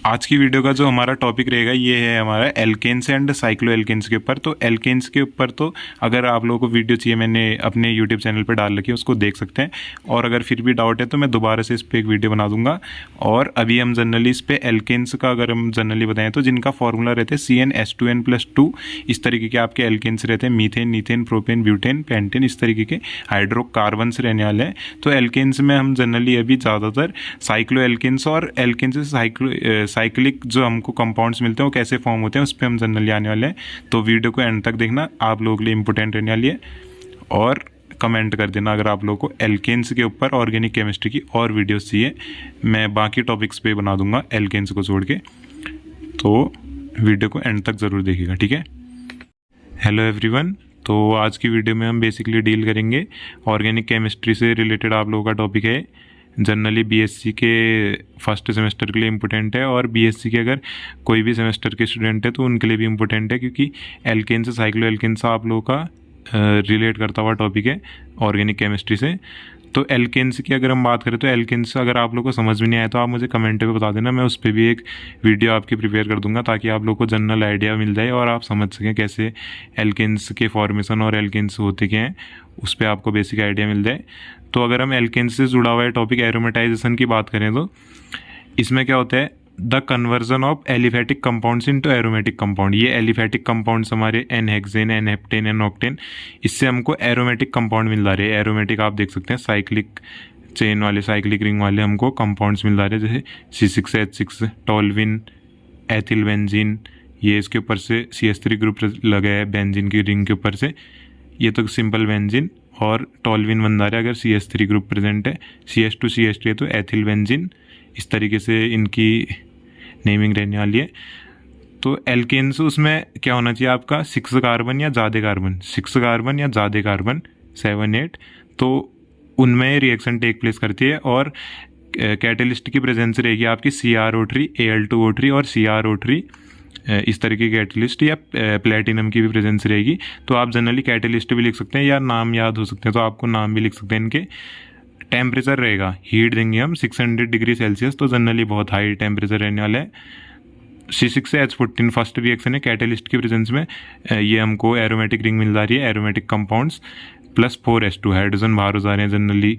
आज की वीडियो का जो हमारा टॉपिक रहेगा ये है हमारा एल्केन्स एंड साइक्लो एल्केन्स के ऊपर। तो एल्केन्स के ऊपर तो अगर आप लोगों को वीडियो चाहिए, मैंने अपने यूट्यूब चैनल पे डाल रखी है, उसको देख सकते हैं। और अगर फिर भी डाउट है तो मैं दोबारा से इस पर एक वीडियो बना दूंगा। और अभी हम जनरली इस पर एल्केन्स का अगर हम जनरली बताएं तो जिनका फॉर्मूला रहते हैं CnH2n+2, इस तरीके के आपके एल्केन्स रहते हैं। मीथेन, नीथेन, प्रोपेन, ब्यूटेन, पेंटेन, इस तरीके के हाइड्रोकार्बन्स रहने वाले हैं। तो एल्केन्स में हम जनरली अभी ज़्यादातर साइक्लो एल्केन्स और एल्केन्स से साइक्लिक जो हमको कंपाउंड्स मिलते हैं वो कैसे फॉर्म होते हैं उस पर हम जनरली आने वाले हैं। तो वीडियो को एंड तक देखना, आप लोगों के लिए इंपॉर्टेंट रहने वाली है। और कमेंट कर देना अगर आप लोगों को एल्केन्स के ऊपर ऑर्गेनिक केमिस्ट्री की और वीडियोस चाहिए। मैं बाकी टॉपिक्स पे बना दूंगा एल्केन्स को छोड़ के, तो वीडियो को एंड तक ज़रूर देखिएगा, ठीक है। हेलो एवरीवन, तो आज की वीडियो में हम बेसिकली डील करेंगे ऑर्गेनिक केमिस्ट्री से रिलेटेड। आप लोगों का टॉपिक है जनरली बीएससी के फर्स्ट सेमेस्टर के लिए इम्पोर्टेंट है, और बीएससी के अगर कोई भी सेमेस्टर के स्टूडेंट है तो उनके लिए भी इम्पोर्टेंट है, क्योंकि एल्केन से साइक्लो एल्केन से आप लोगों का रिलेट करता हुआ टॉपिक है ऑर्गेनिक केमिस्ट्री से। तो एल्केन्स की अगर हम बात करें तो एल्केन्स अगर आप लोगों को समझ में नहीं आया तो आप मुझे कमेंट पे बता देना, मैं उस पर भी एक वीडियो आपकी प्रिपेयर कर दूंगा, ताकि आप लोगों को जनरल आइडिया मिल जाए और आप समझ सकें कैसे एल्केन्स के फॉर्मेशन और एल्केन्स होते क्या हैं, उस पर आपको बेसिक आइडिया मिल जाए। तो अगर हम एल्केन्स से जुड़ा हुआ है टॉपिक एरोमेटाइजेशन की बात करें तो इसमें क्या होता है, the conversion of aliphatic compounds into aromatic compound. ये एलिफेटिक कंपाउंड्स हमारे N-हेक्सेन, N-हेप्टेन, N-ऑक्टेन, इससे हमको एरोमेटिक कंपाउंड मिल रहा है। एरोमेटिक आप देख सकते हैं साइक्लिक चेन वाले, साइक्लिक रिंग वाले हमको कंपाउंड्स मिल रहे हैं, जैसे C6H6, टोल्विन, एथिल बेंजीन, ये इसके ऊपर से CH3 ग्रुप लगा है बेंजीन की रिंग के ऊपर से, ये तो सिंपल बेंजीन, और टोल्विन बन रहा है अगर CH3 ग्रुप प्रेजेंट है, CH2 है तो एथिल बेंजीन, इस तरीके से इनकी नेमिंग रहने वाली है। तो एल्केन्स उसमें क्या होना चाहिए आपका 6 कार्बन या ज़्यादा कार्बन, 6 कार्बन या ज़्यादा कार्बन 7, 8, तो उनमें रिएक्शन टेक प्लेस करती है। और कैटलिस्ट की प्रेजेंस रहेगी आपकी CrO3, Al2O3 और CrO3, इस तरीके की कैटलिस्ट, या प्लेटिनम की भी प्रेजेंस रहेगी। तो आप जनरली कैटलिस्ट भी लिख सकते हैं या नाम याद हो सकते हैं तो आपको नाम भी लिख सकते हैं इनके। टेम्परेचर रहेगा, हीट देंगे हम 600 डिग्री सेल्सियस, तो जनरली बहुत हाई टेम्परेचर रहने वाला है। C6 से H14 फर्स्ट रिएक्शन है कैटलिस्ट की प्रेजेंस में, ये हमको एरोमेटिक रिंग मिल रही है, aromatic compounds, plus 4H2 hydrogen बाहर हो जा रहे हैं जनरली,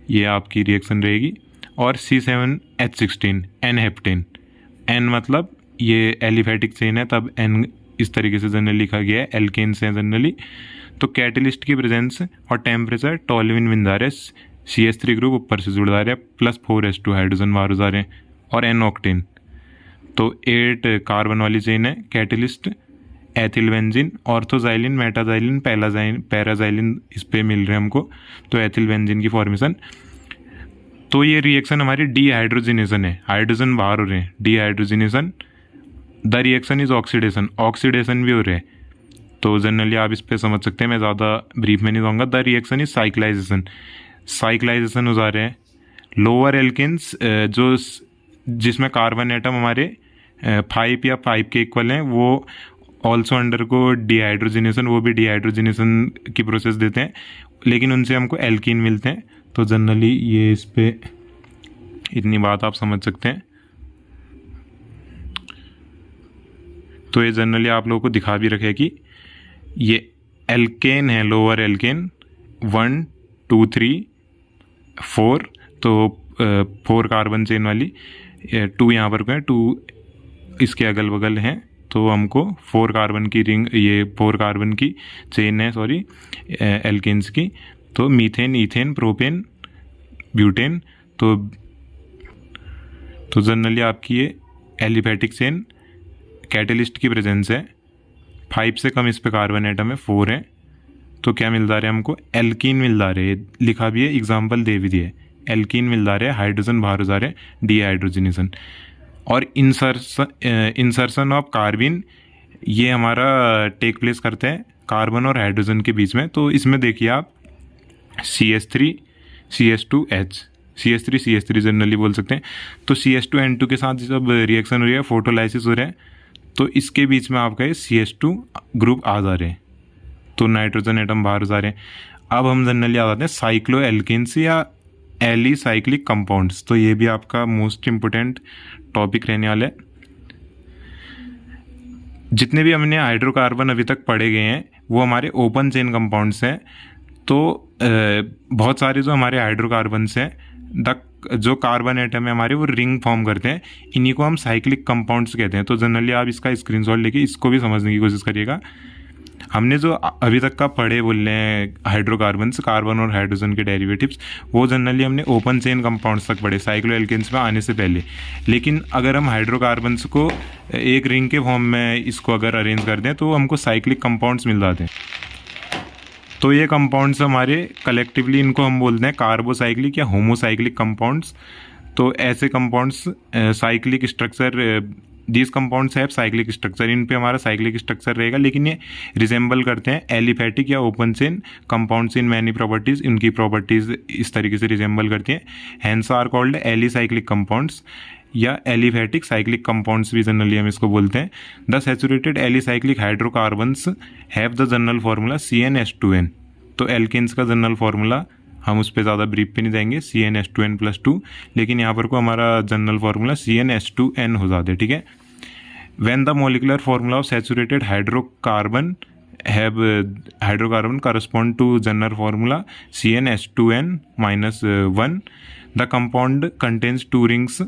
ये आपकी रिएक्शन रहेगी। और C7H16 N-हेप्टेन, N मतलब ये एलिफेटिक चेन है, तब N इस तरीके से जनरली लिखा गया है, एल्केन्स हैं जनरली। तो कैटलिस्ट की प्रेजेंस और टेम्परेचर, टोल्विन मिल रहा है, CH3 ग्रुप ऊपर से जुड़ रहा है, प्लस 4H2 हाइड्रोजन बाहर जा रहे हैं, और N-ऑक्टेन, तो 8 कार्बन वाली चेन है catalyst. Ethyl benzene, orthoxylene, metaxylene, paraxylene इस पे मिल रहे हैं हमको, तो एथिल बेंजीन की फॉर्मेशन। तो ये रिएक्शन हमारी डीहाइड्रोजिनेशन है, हाइड्रोजन बाहर हो रहे हैं, dehydrogenation. The reaction is oxidation, oxidation भी हो रहे हैं, तो जनरली आप इस पे समझ सकते हैं, मैं ज़्यादा ब्रीफ में नहीं जाऊँगा। The reaction is cyclisation, cyclisation हो जा रहे हैं। लोअर एल्केन्स जो जिसमें कार्बन एटम हमारे 5 या 5 के इक्वल हैं, वो ऑल्सो अंडर को डिहाइड्रोजिनेशन, वो भी डिहाइड्रोजिनेशन की प्रोसेस देते हैं, लेकिन उनसे हमको एल्कीन मिलते हैं। तो जनरली ये इस पे इतनी बात आप समझ सकते हैं। तो ये जनरली आप लोगों को दिखा भी रखे कि ये एल्केन है, लोअर एल्केन 1, 2, 3, 4, तो 4 कार्बन चेन वाली, 2 यहाँ पर है, 2 इसके अगल बगल हैं, तो हमको 4 कार्बन की रिंग, ये 4 कार्बन की चेन है, सॉरी एल्केन्स की। तो मीथेन, ईथेन, प्रोपेन, ब्यूटेन, तो जनरली आपकी ये एलिफेटिक चेन कैटलिस्ट की प्रेजेंस है, 5 से कम इस पे कार्बन एटम है, 4 है, तो क्या मिल रहा है हमको, एल्कीन मिल रहा है, लिखा भी है, एग्जाम्पल दे भी दिए, एल्कीन मिल रहा है, हाइड्रोजन बाहर हो जा रहे हैं, डीहाइड्रोजिनेशन। और इंसर्शन ऑफ कार्बिन, ये हमारा टेक प्लेस करते हैं कार्बन और हाइड्रोजन के बीच में। तो इसमें देखिए आप CH3, CH2H, CH3 जनरली बोल सकते हैं। तो CH2N2 के साथ जब रिएक्शन हो रही है, फोटोलाइसिस हो रहा है, तो इसके बीच में आपका ये CH2 ग्रुप आ जा रहे हैं, तो नाइट्रोजन एटम बाहर जा रहे हैं। अब हम जनरली आ जाते हैं साइक्लो एल्केन्स या एलिसाइक्लिक कंपाउंड्स। तो ये भी आपका मोस्ट इम्पोर्टेंट टॉपिक रहने वाला है। जितने भी हमने हाइड्रोकार्बन अभी तक पढ़े गए हैं वो हमारे ओपन चेन कंपाउंड्स हैं। तो बहुत सारे जो हमारे हाइड्रोकार्बन्स हैं, जो कार्बन एटम है हमारे, वो रिंग फॉर्म करते हैं। इन्हीं को हम साइक्लिक कंपाउंड्स कहते हैं। तो जनरली आप इसका स्क्रीनशॉट लेके इसको भी समझने की कोशिश करिएगा। हमने जो अभी तक का पढ़े बोल रहे हैं हाइड्रोकार्बन्स, कार्बन और हाइड्रोजन के डेरिवेटिव्स, वो जनरली हमने ओपन चेन कंपाउंड्स तक पढ़े साइक्लोएल्केन्स में आने से पहले। लेकिन अगर हम हाइड्रोकार्बन्स को एक रिंग के फॉर्म में इसको अगर अरेंज कर दें तो हमको साइक्लिक कंपाउंड्स मिल जाते हैं। तो ये कंपाउंड्स हमारे कलेक्टिवली इनको हम बोलते हैं कार्बोसाइक्लिक या होमोसाइक्लिक कंपाउंड्स। तो ऐसे compounds cyclic structure, these compounds have cyclic structure, इन पे हमारा साइक्लिक स्ट्रक्चर रहेगा, लेकिन ये रिजेंबल करते हैं एलिफैटिक या open chain compounds in many properties. इनकी प्रॉपर्टीज इस तरीके से रिजेंबल करती हैं, hence are called alicyclic compounds या एलिफैटिक साइक्लिक कंपाउंड्स भी जनरली हम इसको बोलते हैं। The saturated alicyclic hydrocarbons have the general formula CnH2n। तो एल्केन्स का जनरल फार्मूला हम उस पर ज़्यादा ब्रीफ पे नहीं जाएंगे, CnH2n+2, लेकिन यहाँ पर को हमारा जनरल फार्मूला CnH2n हो जाता है, ठीक है। When the molecular formula of saturated hydrocarbon correspond to general formula CnH2n-1, the compound contains 2 rings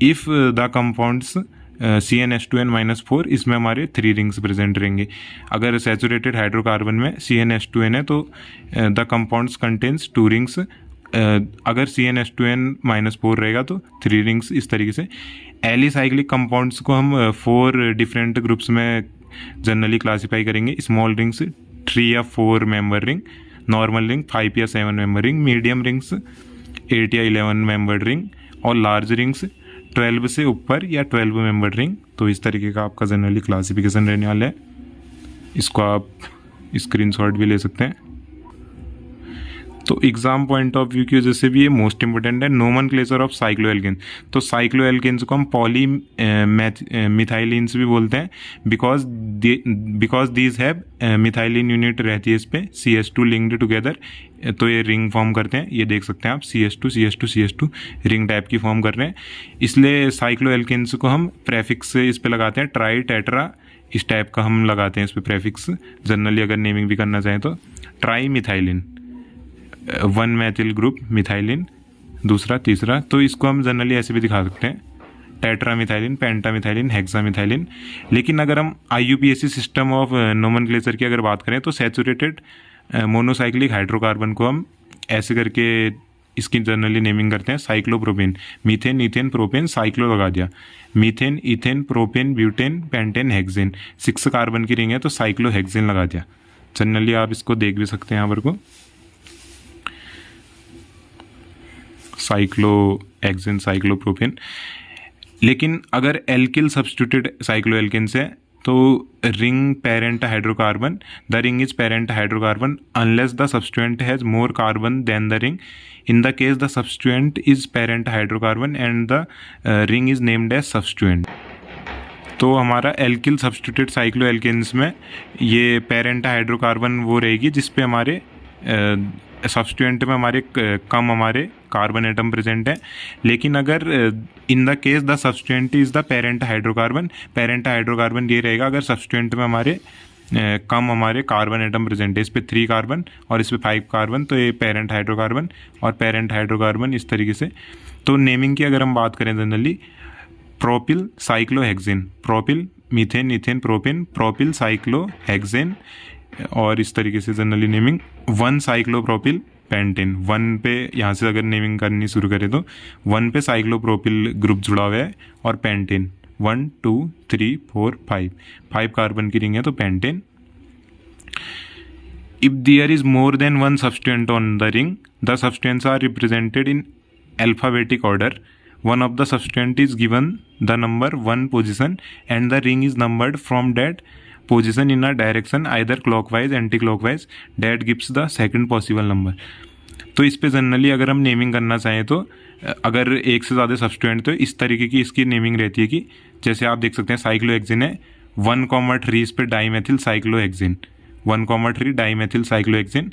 if the compounds CnH2n-4, इसमें हमारे 3 रिंग्स प्रेजेंट रहेंगे। अगर सैचुरेटेड हाइड्रोकार्बन में CnH2n है तो द कंपाउंड्स कंटेन्स 2 रिंग्स, अगर CnH2n-4 रहेगा तो 3 रिंग्स। इस तरीके से एलिसाइक्लिक कंपाउंड्स को हम 4 डिफरेंट ग्रुप्स में जनरली क्लासीफाई करेंगे। स्मॉल रिंग्स 3 या 4 मेंबर रिंग, नॉर्मल रिंग 5 या 7 मेंबर रिंग, मीडियम रिंग्स 8 या 11 मेंबर रिंग, और लार्ज रिंग्स 12 से ऊपर या 12 मेंबर रिंग। तो इस तरीके का आपका जनरली क्लासिफिकेशन रहने वाला है। इसको आप स्क्रीनशॉट भी ले सकते हैं। तो एग्जाम पॉइंट ऑफ व्यू की वजह से भी ये मोस्ट इंपॉर्टेंट है, नोमेनक्लेचर ऑफ साइक्लोएल्केन। तो साइक्लोएल्केन्स को हम पॉली मिथाइलिन्स भी बोलते हैं, because these have methylene unit रहती है इस पे, CH2 लिंक्ड टुगेदर। तो ये रिंग फॉर्म करते हैं, ये देख सकते हैं आप, CH2 रिंग टाइप की फॉर्म कर रहे हैं। इसलिए साइक्लोएल्केन्स को हम प्रेफिक्स इस पे लगाते हैं, ट्राई टेट्रा इस टाइप का हम लगाते हैं इस पे प्रेफिक्स, जनरली अगर नेमिंग भी करना चाहें तो। Try methylene 1 Maithil group methylene, दूसरा तीसरा, तो इसको हम जनरली ऐसे भी दिखा सकते हैं, टेट्रा मिथाइलिन, पेंटा मिथाइलिन, हेक्सा मिथाइलिन। लेकिन अगर हम IUPAC सिस्टम ऑफ नोमेनक्लेचर की अगर बात करें तो सैचुरेटेड मोनोसाइक्लिक हाइड्रोकार्बन को हम ऐसे करके इसकी जनरली नेमिंग करते हैं, cyclopropane, methane, ethane, propane, cyclo लगा दिया, methane, ethane, propane, butane, pentane, hexane, 6 carbon की रिंग है तो साइक्लो हेक्सेन लगा दिया। जनरली आप इसको देख भी सकते हैं यहाँ पर को, साइक्लो हेक्सेन, साइक्लोप्रोपेन। लेकिन अगर एल्किल सब्स्टिट्यूटेड साइक्लोएल्केन्स है तो ring parent hydrocarbon, the ring is parent hydrocarbon unless the substituent has more carbon than the ring. In the case the substituent is parent hydrocarbon and the ring is named as substituent. तो हमारा alkyl substituted cycloalkenes में ये parent hydrocarbon वो रहेगी जिसपे हमारे substituent में हमारे कम हमारे कार्बन एटम प्रेजेंट है। लेकिन अगर इन the case the substituent is the parent hydrocarbon ये रहेगा अगर सब्स्टिट्यूएंट में हमारे कम हमारे कार्बन एटम प्रेजेंट है। इस पर 3 कार्बन और इस पर 5 कार्बन, तो ये पेरेंट हाइड्रोकार्बन और पेरेंट हाइड्रोकार्बन इस तरीके से। तो नेमिंग की अगर हम बात करें generally, propyl cyclohexane, propyl methane, ethane, propane, propyl cyclohexane, और इस तरीके से जनरली नेमिंग। 1 साइक्लोप्रोपिल पेंटेन, 1 पे यहाँ से अगर नेमिंग करनी शुरू करें तो 1 पे साइक्लोप्रोपिल ग्रुप जुड़ा हुआ है, और पेंटेन 1 2 3 4 5 कार्बन की रिंग है तो pentane. If there is more than 1 substituent on the ring, the substituents are represented in alphabetic order. One of the substituent is given the number 1 position and the ring is numbered from that position in a direction either clockwise, anti-clockwise, that gives the second possible number। तो इस पे generally अगर हम naming करना चाहें तो अगर एक से ज़्यादा सब्स्टिट्यूएंट तो इस तरीके की इसकी नेमिंग रहती है कि जैसे आप देख सकते हैं साइक्लोहेक्सेन है 1,3 इस पे डाईमेथिल साइक्लोहेक्सेन, 1,3 डाईमेथिल साइक्लोहेक्सेन।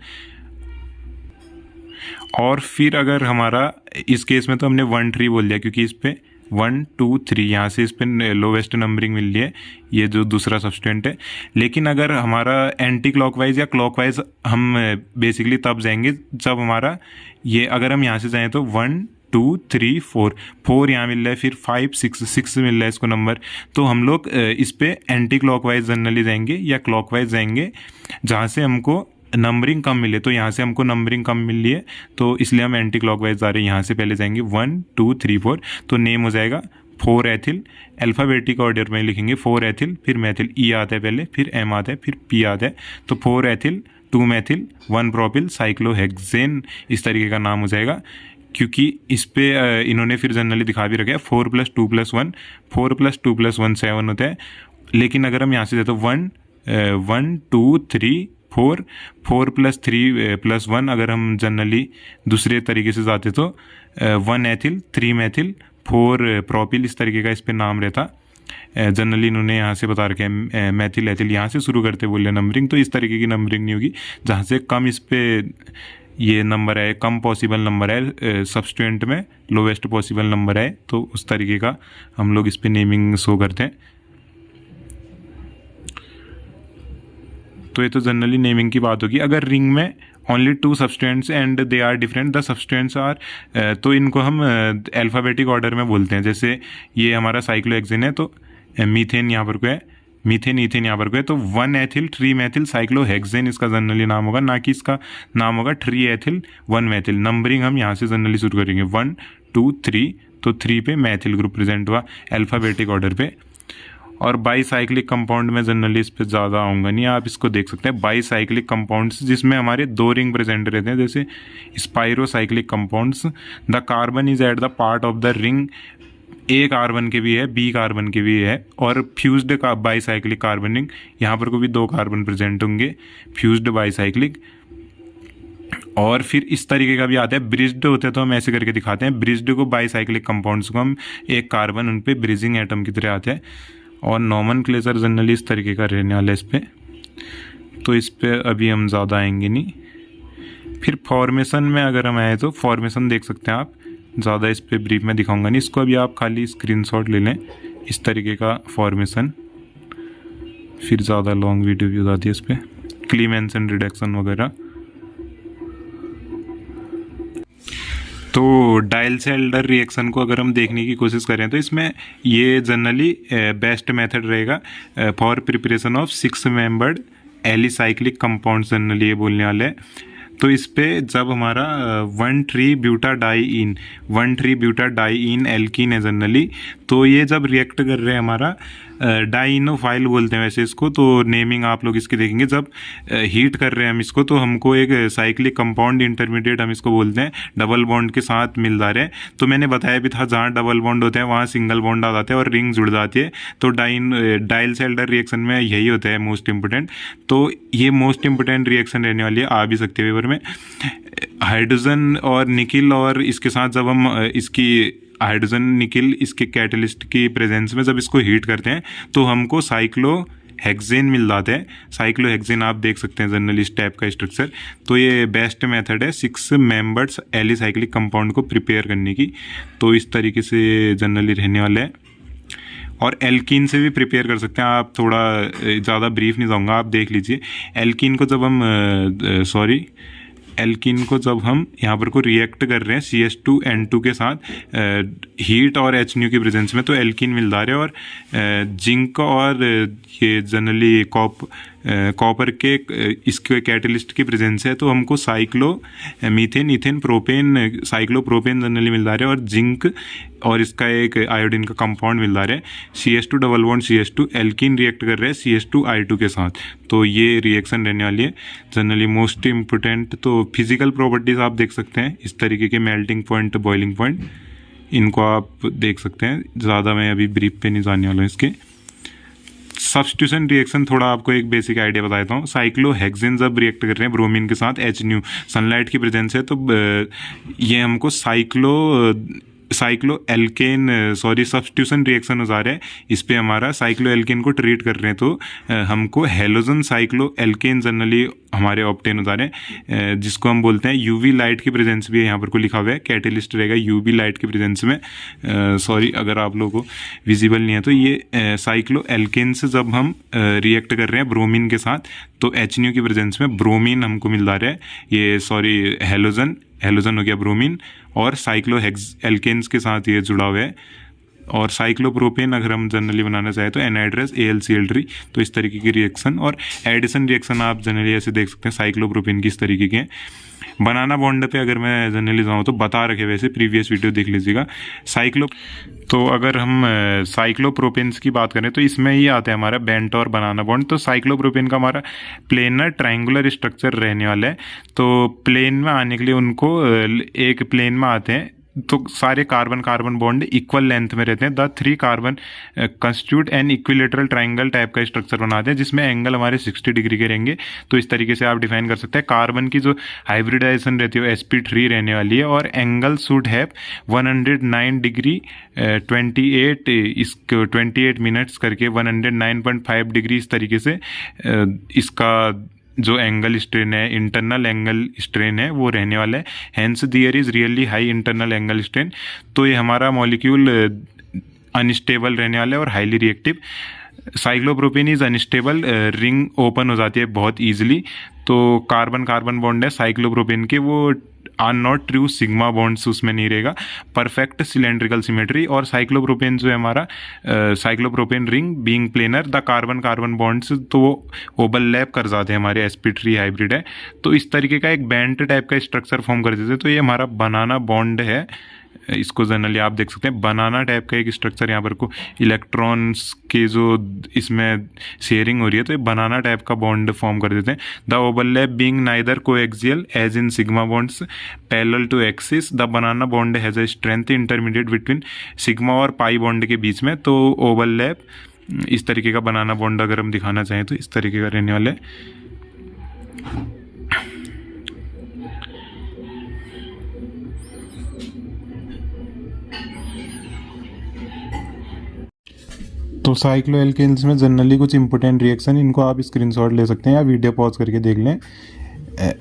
और फिर अगर हमारा इस केस में तो हमने 1 ट्री बोल दिया क्योंकि इस पे 1 2 3, यहाँ से इस पर लोवेस्ट नंबरिंग मिल रही है, ये जो दूसरा सब्सटेंट है। लेकिन अगर हमारा एंटी क्लॉकवाइज या क्लॉकवाइज हम बेसिकली तब जाएंगे जब हमारा ये, अगर हम यहाँ से जाएँ तो 1 2 3 4 यहाँ मिल रहा है, फिर 5 6 मिल रहा है इसको नंबर, तो हम लोग इस पे एंटी क्लॉकवाइज जनरली जाएंगे या क्लॉकवाइज जाएंगे जहाँ से हमको नंबरिंग कम मिले। तो यहाँ से हमको नंबरिंग कम मिल रही है तो इसलिए हम एंटी क्लॉकवाइज जा रहे हैं, यहाँ से पहले जाएंगे 1 2 3 4, तो नेम हो जाएगा 4 एथिल, अल्फ़ाबेटिक ऑर्डर में लिखेंगे 4 एथिल, फिर मैथिल, ई आता है पहले, फिर एम आता है, फिर पी आता है, तो 4 एथिल 2 मैथिल 1 प्रोपिल साइक्लोहेक्सेन, इस तरीके का नाम हो जाएगा। क्योंकि इस पे इन्होंने फिर जनरली दिखा भी रखा है 4 + 2 + 1, 4 + 2 + 1 7 होता है। लेकिन अगर हम यहाँ से देते 1 1 2 3 4 4 + 3 + 1, अगर हम जनरली दूसरे तरीके से जाते तो 1 एथिल 3 मैथिल 4 प्रोपिल, इस तरीके का इस पे नाम रहता। जनरली इन्होंने यहाँ से बता रखे हैं मैथिल एथिल, यहाँ से शुरू करते बोले नंबरिंग, तो इस तरीके की नंबरिंग नहीं होगी। जहाँ से कम इस पे ये नंबर है, कम पॉसिबल नंबर है सब्सटेंट में, लोवेस्ट पॉसिबल नंबर है, तो उस तरीके का हम लोग इस पे नेमिंग शो करते हैं। तो ये तो जनरली नेमिंग की बात होगी। अगर रिंग में only 2 substituents and they are different, the substituents are, तो इनको हम अल्फ़ाबेटिक ऑर्डर में बोलते हैं। जैसे ये हमारा साइक्लोहेक्सेन है तो मीथेन यहाँ पर को है, मीथेन ईथेन यहाँ पर को है, तो 1 एथिल 3 मैथिल साइक्लोहेक्सेन इसका जनरली नाम होगा, ना कि इसका नाम होगा 3 एथिल 1 मैथिल। नंबरिंग हम यहाँ से जनरली शुरू करेंगे 1 2 3, तो 3 पे मैथिल ग्रुप प्रेजेंट हुआ अल्फ़ाबेटिक ऑर्डर पे। और बाईसाइक्लिक कंपाउंड में जनरली इस पे ज़्यादा आऊँगा नहीं, आप इसको देख सकते हैं बाईसाइक्लिक कंपाउंड्स जिसमें हमारे 2 रिंग प्रेजेंट रहते हैं, जैसे spirocyclic compounds, the carbon is at the part of the ring, a carbon के भी है, बी कार्बन के भी है, और फ्यूज्ड का बाईसाइक्लिक कार्बन रिंग, यहाँ पर को भी 2 कार्बन प्रेजेंट होंगे, फ्यूज्ड बाईसाइक्लिक। और फिर इस तरीके का भी आता है ब्रिज्ड होते हैं, तो हम ऐसे करके दिखाते हैं, ब्रिज्ड को बाईसाइक्लिक कंपाउंड्स को हम एक कार्बन उन पे ब्रिजिंग एटम की तरह आते हैं। और नॉमेनक्लेचर जनरली इस तरीके का रहने वाला है इस पे, तो इस पे अभी हम ज़्यादा आएंगे नहीं। फिर फॉर्मेशन में अगर हम आए तो फॉर्मेशन देख सकते हैं आप, ज़्यादा इस पे ब्रीफ में दिखाऊंगा नहीं, इसको अभी आप खाली स्क्रीनशॉट ले लें, इस तरीके का फॉर्मेशन। फिर ज़्यादा लॉन्ग वीडियो भी हो जाती है इस पर, क्लीमेंसन रिडक्शन वगैरह। तो डायल्स-एल्डर रिएक्शन को अगर हम देखने की कोशिश करें तो इसमें ये जनरली बेस्ट मेथड रहेगा for preparation of 6 membered alicyclic compound, generally ये बोलने वाले हैं। तो इस पे जब हमारा 1,3-ब्यूटाडाइईन एल्कीन है जनरली, तो ये जब रिएक्ट कर रहे हैं हमारा डाइनोफाइल बोलते हैं वैसे इसको, तो नेमिंग आप लोग इसकी देखेंगे। जब हीट कर रहे हैं हम इसको तो हमको एक साइक्लिक कंपाउंड इंटरमीडिएट हम इसको बोलते हैं, डबल बॉन्ड के साथ मिल जा रहे हैं। तो मैंने बताया भी था जहाँ डबल बॉन्ड होते हैं वहाँ सिंगल बॉन्ड आ जाते हैं और रिंग जुड़ जाती है। तो डायल्स-एल्डर रिएक्शन में यही होता है मोस्ट इंपोर्टेंट। तो ये मोस्ट इंपोर्टेंट रिएक्शन रहने वाली है, आ भी सकते हैं पेपर में। हाइड्रोजन और निकिल, और इसके साथ जब हम इसकी हाइड्रोजन निकिल इसके कैटलिस्ट की प्रेजेंस में जब इसको हीट करते हैं तो हमको साइक्लोहेक्सेन मिल जाता है। साइक्लोहेक्सेन आप देख सकते हैं जनरली इस टाइप का स्ट्रक्चर। तो ये बेस्ट मेथड है 6 मेंबर्स एलिसाइक्लिक कंपाउंड को प्रिपेयर करने की। तो इस तरीके से जनरली रहने वाला है। और एल्कीन से भी प्रिपेयर कर सकते हैं आप, थोड़ा ज़्यादा ब्रीफ नहीं जाऊँगा, आप देख लीजिए। एल्कीन को जब हम एल्कीन को जब हम यहाँ पर को रिएक्ट कर रहे हैं CH2N2 के साथ हीट और HNO की प्रेजेंस में, तो एल्कीन मिल रहा है। और जिंक और ये जनरली कॉपर के इसके कैटलिस्ट की प्रेजेंस है, तो हमको methane ethane propane cyclopropane generally मिल रहा है। और जिंक और इसका एक आयोडीन का कंपाउंड मिल रहा है, CH2 double bond CH2, alkene react कर रहे हैं CH2I2 के साथ। तो ये रिएक्शन रहने वाली है जनरली मोस्ट इम्पोर्टेंट। तो फिजिकल प्रॉपर्टीज़ आप देख सकते हैं इस तरीके के, मेल्टिंग पॉइंट, बॉइलिंग पॉइंट, इनको आप देख सकते हैं। ज़्यादा मैं अभी ब्रीफ पे नहीं जाने वाला हूँ इसके। सब्स्टिट्यूशन रिएक्शन थोड़ा आपको एक बेसिक आइडिया बता देता हूँ। साइक्लोहेक्सेन जब रिएक्ट कर रहे हैं ब्रोमीन के साथ HNO, सनलाइट की प्रेजेंस है, तो ये हमको साइक्लो एल्केन सब्स्टिट्यूशन रिएक्शन हो जा रहा है, इस पे हमारा साइक्लो एल्केन को ट्रीट कर रहे हैं, तो हमको हेलोजन साइक्लो एल्केन जनरली हमारे ऑब्टेन हो जा रहे हैं, जिसको हम बोलते हैं यूवी लाइट की प्रेजेंस भी है, यहाँ पर को लिखा हुआ है कैटेलिस्ट रहेगा यूवी लाइट की प्रेजेंस में। सॉरी अगर आप लोगों को विजिबल नहीं है, तो ये साइक्लो एल्केन से जब हम रिएक्ट कर रहे हैं ब्रोमीन के साथ, तो HNO की प्रेजेंस में ब्रोमीन हमको मिल रहा है, ये सॉरी हेलोजन हो गया ब्रोमीन, और साइक्लो एल्केन्स के साथ ये जुड़ा हुआ है। और साइक्लोप्रोपेन अगर हम जनरली बनाना चाहें तो एनहाइड्रस AlCl3, तो इस तरीके की रिएक्शन। और एडिशन रिएक्शन आप जनरली ऐसे देख सकते हैं साइक्लोप्रोपेन की इस तरीके के। बनाना बॉन्ड पे अगर मैं जनरली जाऊँ तो बता रखे, वैसे प्रीवियस वीडियो देख लीजिएगा। तो अगर हम साइक्लोप्रोपेन्स की बात करें तो इसमें ये आता है हमारा बेंट और बनाना बॉन्ड। तो साइक्लोप्रोपेन का हमारा प्लेनर ट्रायंगुलर स्ट्रक्चर रहने वाला है, तो प्लेन में आने के लिए उनको एक प्लेन में आते हैं, तो सारे carbon carbon bond equal length में रहते हैं। The 3 carbon constitute an equilateral triangle type का स्ट्रक्चर बनाते हैं, जिसमें एंगल हमारे 60 डिग्री के रहेंगे। तो इस तरीके से आप डिफाइन कर सकते हैं। कार्बन की जो हाइब्रिडाइजेशन रहती है वो sp3 रहने वाली है, और angle should have 109 degree 28 minutes करके 109.5 डिग्री, इस तरीके से इसका जो एंगल स्ट्रेन है, इंटरनल एंगल स्ट्रेन है, वो रहने वाला है। Hence there is really high internal angle strain. तो ये हमारा मॉलिक्यूल अनस्टेबल रहने वाला है और highly reactive. Cyclopropane is unstable, ring open हो जाती है बहुत ईजिली। तो कार्बन कार्बन बॉन्ड है साइक्लोप्रोपेन के, वो are not true sigma bonds उसमें नहीं रहेगा, परफेक्ट सिलेंड्रिकल सिमेट्री। और साइक्लोप्रोपेन जो है हमारा cyclopropane ring being planar, the carbon carbon bonds तो वो ओवरलैप कर जाते हैं, हमारे sp3 हाइब्रिड है, तो इस तरीके का एक बैंड टाइप का स्ट्रक्चर फॉर्म कर देते हैं। तो ये हमारा बनाना बॉन्ड है, इसको जनरली आप देख सकते हैं बनाना टाइप का एक स्ट्रक्चर। यहाँ पर को इलेक्ट्रॉन्स के जो इसमें शेयरिंग हो रही है, तो ये बनाना टाइप का बॉन्ड फॉर्म कर देते हैं। The overlap being neither coaxial as in sigma bonds parallel to axis, the banana bond has a strength intermediate between sigma और पाई बॉन्ड के बीच में। तो ओवरलैप इस तरीके का बनाना बॉन्ड अगर हम दिखाना चाहें तो इस तरीके का रहने वाला है। तो साइक्लो एल्केन्स में जनरली कुछ इंपॉर्टेंट रिएक्शन, इनको आप स्क्रीनशॉट ले सकते हैं या वीडियो पॉज करके देख लें।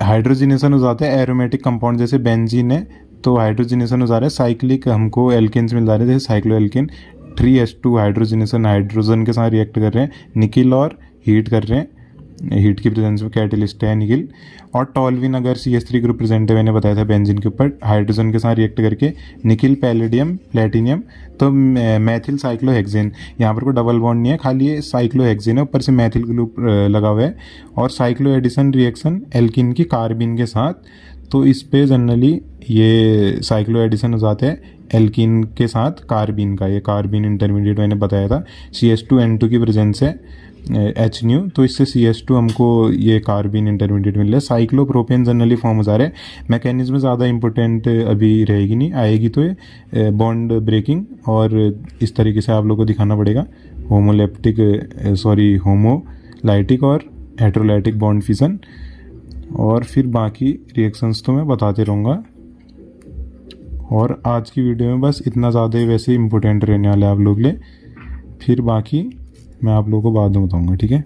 हाइड्रोजिनेशन हो जाता है एरोमेटिक कंपाउंड, जैसे बेंजीन है तो हाइड्रोजिनेशन हो जा रहा है। साइक्लिक हमको एल्केन्स मिल जा रहे हैं, जैसे cyclo alkene 3s2 hydrogenation hydrogen के साथ रिएक्ट कर रहे हैं, निकिल और हीट कर रहे हैं, हीट की प्रेजेंस में कैटेलिस्ट है निकिल। और टॉल्विन अगर CH3 ग्रुप प्रेजेंट है, मैंने बताया था बेंजीन के ऊपर, हाइड्रोजन के साथ रिएक्ट करके निकिल पैलेडियम प्लेटिनियम, तो मैथिल साइक्लोहेक्सेन, यहाँ पर कोई डबल बॉन्ड नहीं है, खाली ये साइक्लोहेक्सेन है, ऊपर से मैथिल ग्रुप लगा हुआ है। और साइक्लो एडिशन रिएक्शन एल्किन की कार्बिन के साथ, तो इस पे जनरली ये साइक्लो एडिशन हो जाता है एल्किन के साथ कार्बिन का, ये कार्बिन इंटरमीडिएट मैंने बताया था। CH2N2 की प्रेजेंस है HNO, तो इससे CH2 हमको ये कार्बिन इंटरमीडिएट मिल रहा है। साइक्लोप्रोपेन जनरली फॉर्म हो जा रहा है। मैकेनिज्म ज़्यादा इंपॉर्टेंट अभी रहेगी नहीं, आएगी तो ये बॉन्ड ब्रेकिंग, और इस तरीके से आप लोग को दिखाना पड़ेगा होमोलाइटिक और हेट्रोलाइटिक बॉन्ड फिजन। और फिर बाकी रिएक्शंस तो मैं बताते रहूँगा। और आज की वीडियो में बस इतना ज़्यादा ही वैसे इंपॉर्टेंट रहने वाला है आप लोग ले, फिर बाकी मैं आप लोगों को बाद में बताऊँगा, ठीक है।